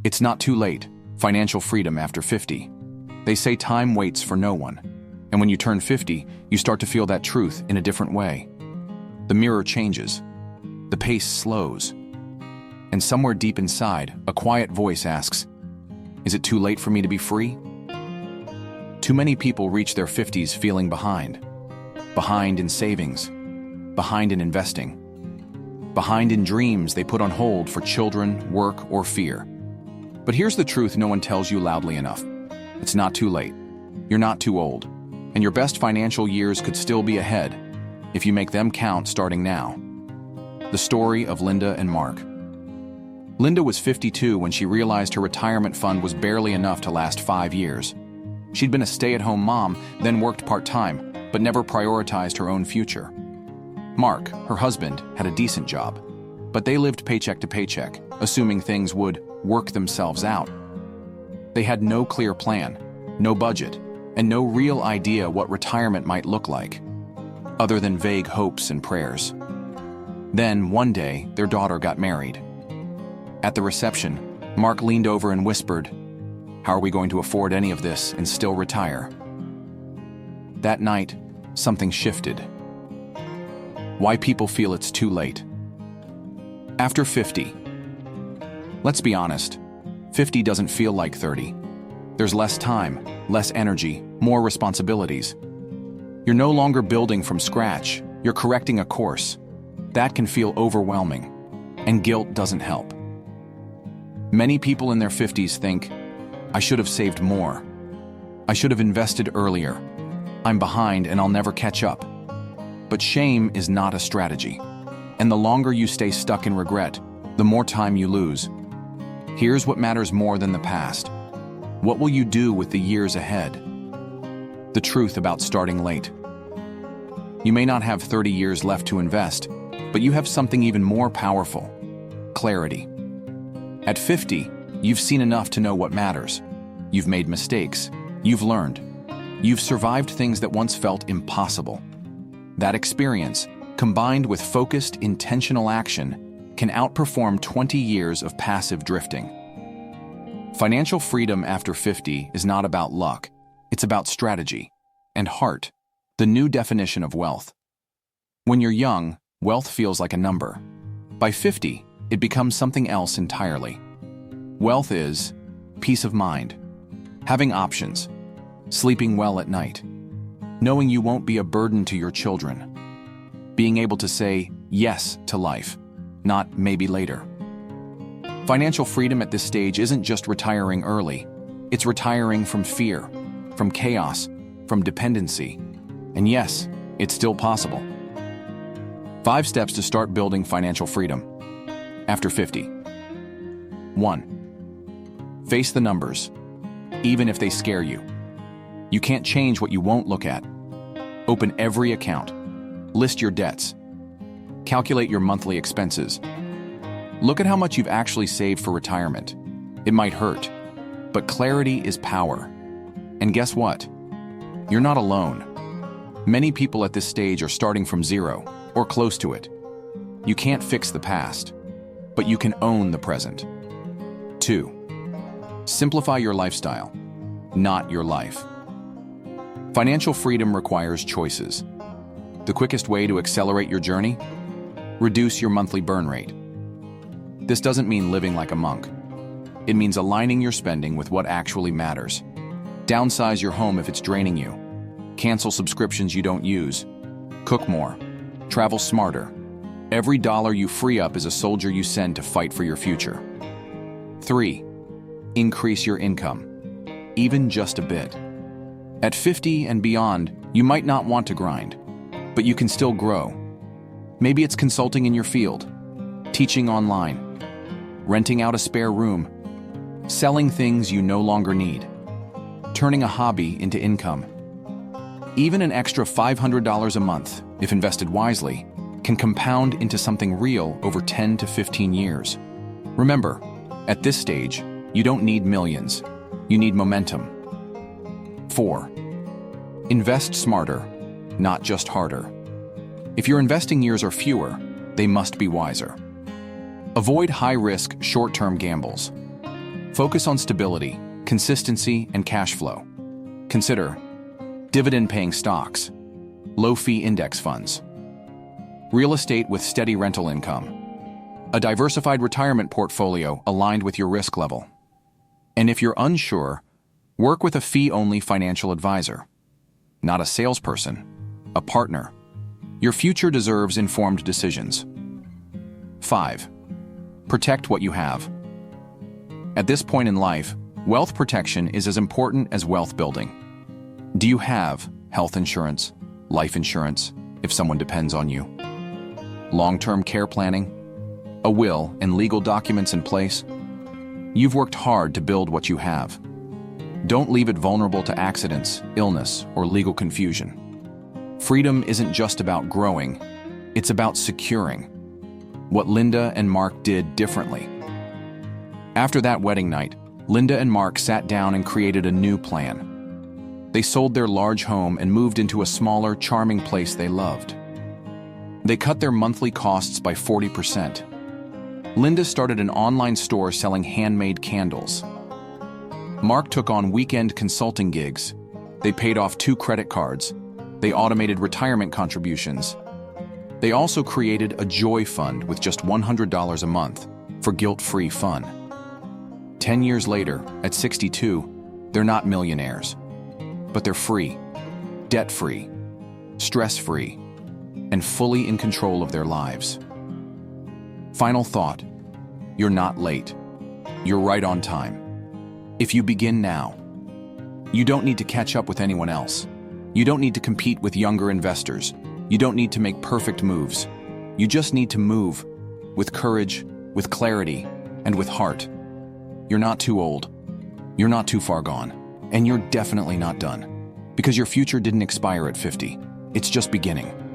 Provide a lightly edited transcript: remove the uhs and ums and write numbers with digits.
It's not too late. Financial freedom after 50. They say time waits for no one. And when you turn 50, you start to feel that truth in a different way. The mirror changes. The pace slows. And somewhere deep inside, a quiet voice asks, is it too late for me to be free? Too many people reach their 50s feeling behind. Behind in savings. Behind in investing. Behind in dreams they put on hold for children, work, or fear. But here's the truth no one tells you loudly enough. It's not too late. You're not too old. And your best financial years could still be ahead if you make them count starting now. The story of Linda and Mark. Linda was 52 when she realized her retirement fund was barely enough to last 5 years. She'd been a stay-at-home mom, then worked part-time, but never prioritized her own future. Mark, her husband, had a decent job, but they lived paycheck to paycheck, assuming things would work themselves out. They had no clear plan, no budget, and no real idea what retirement might look like, other than vague hopes and prayers. Then, one day, their daughter got married. At the reception, Mark leaned over and whispered, "How are we going to afford any of this and still retire?" That night, something shifted. Why people feel it's too late. After 50. Let's be honest, 50 doesn't feel like 30. There's less time, less energy, more responsibilities. You're no longer building from scratch, you're correcting a course. That can feel overwhelming, and guilt doesn't help. Many people in their 50s think, I should have saved more. I should have invested earlier. I'm behind and I'll never catch up. But shame is not a strategy. And the longer you stay stuck in regret, the more time you lose. Here's what matters more than the past. What will you do with the years ahead? The truth about starting late. You may not have 30 years left to invest, but you have something even more powerful: clarity. At 50, you've seen enough to know what matters. You've made mistakes. You've learned. You've survived things that once felt impossible. That experience, combined with focused, intentional action, can outperform 20 years of passive drifting. Financial freedom after 50 is not about luck. It's about strategy and heart, the new definition of wealth. When you're young, wealth feels like a number. By 50, it becomes something else entirely. Wealth is peace of mind, having options, sleeping well at night, knowing you won't be a burden to your children, being able to say yes to life, not maybe later. Financial freedom at this stage isn't just retiring early, it's retiring from fear, from chaos, from dependency. And yes, it's still possible. 5 steps to start building financial freedom after 50. 1. Face the numbers, even if they scare you. You can't change what you won't look at. Open every account. List your debts. Calculate your monthly expenses. Look at how much you've actually saved for retirement. It might hurt, but clarity is power. And guess what? You're not alone. Many people at this stage are starting from zero, or close to it. You can't fix the past, but you can own the present. 2. Simplify your lifestyle, not your life. Financial freedom requires choices. The quickest way to accelerate your journey? Reduce your monthly burn rate. This doesn't mean living like a monk. It means aligning your spending with what actually matters. Downsize your home if it's draining you. Cancel subscriptions you don't use. Cook more. Travel smarter. Every dollar you free up is a soldier you send to fight for your future. 3. Increase your income, even just a bit. At 50 and beyond, you might not want to grind, but you can still grow. Maybe it's consulting in your field, teaching online, renting out a spare room, selling things you no longer need, turning a hobby into income. Even an extra $500 a month, if invested wisely, can compound into something real over 10 to 15 years. Remember, at this stage, you don't need millions. You need momentum. 4. Invest smarter, not just harder. If your investing years are fewer, they must be wiser. Avoid high-risk, short-term gambles. Focus on stability, consistency, and cash flow. Consider dividend-paying stocks, low-fee index funds, real estate with steady rental income, a diversified retirement portfolio aligned with your risk level. And if you're unsure, work with a fee-only financial advisor. Not a salesperson, a partner. Your future deserves informed decisions. 5. Protect what you have. At this point in life, wealth protection is as important as wealth building. Do you have health insurance, life insurance, if someone depends on you? Long-term care planning? A will and legal documents in place? You've worked hard to build what you have. Don't leave it vulnerable to accidents, illness, or legal confusion. Freedom isn't just about growing, it's about securing. What Linda and Mark did differently. After that wedding night, Linda and Mark sat down and created a new plan. They sold their large home and moved into a smaller, charming place they loved. They cut their monthly costs by 40%. Linda started an online store selling handmade candles. Mark took on weekend consulting gigs. They paid off 2 credit cards. They automated retirement contributions. They also created a joy fund with just $100 a month for guilt-free fun. 10 years later, at 62, they're not millionaires, but they're free, debt-free, stress-free, and fully in control of their lives. Final thought, you're not late. You're right on time. If you begin now, you don't need to catch up with anyone else. You don't need to compete with younger investors. You don't need to make perfect moves. You just need to move with courage, with clarity, and with heart. You're not too old. You're not too far gone. And you're definitely not done. Because your future didn't expire at 50. It's just beginning.